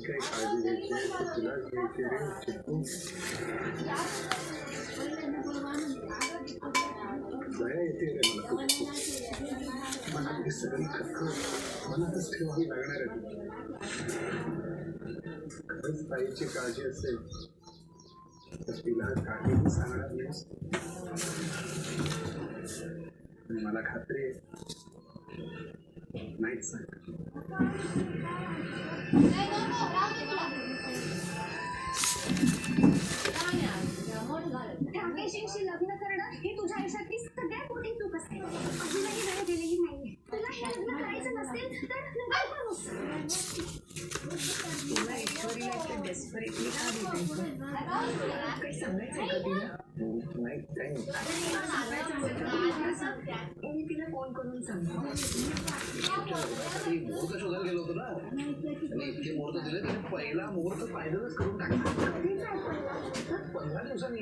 काही काही काळजी घ्यायची आहे तुला घ्यायची रे चिकू. दया येते रे मला मनातली सगळी खटखट मनातच ठेवावी लागणार आहे. खरंच ताईची काळजी असेल तर तिला काहीही सांगणार नाहीस. मला खात्री आहे नाहीच सांग. त्यापेक्षाशी लग्न करणं ही तुझ्या आयुष्यातली सगळ्यात मोठी चूक असते. अजूनही वेळ दिलेली नाहीये. तुला हे लग्न करायचं नसेल तर नका करूस. तुला ईश्वरीला इतकं डेस्परेटली का भेटायचं? काही सांगायचं का तिला? नाही काही मी तिला फोन करून सांगतो. मुहूर्त शोधायला गेलो होतो ना आणि इतके मुहूर्त दिले त्याने पहिला मुहूर्त फायनलच करून टाकला. 15 दिवसांनी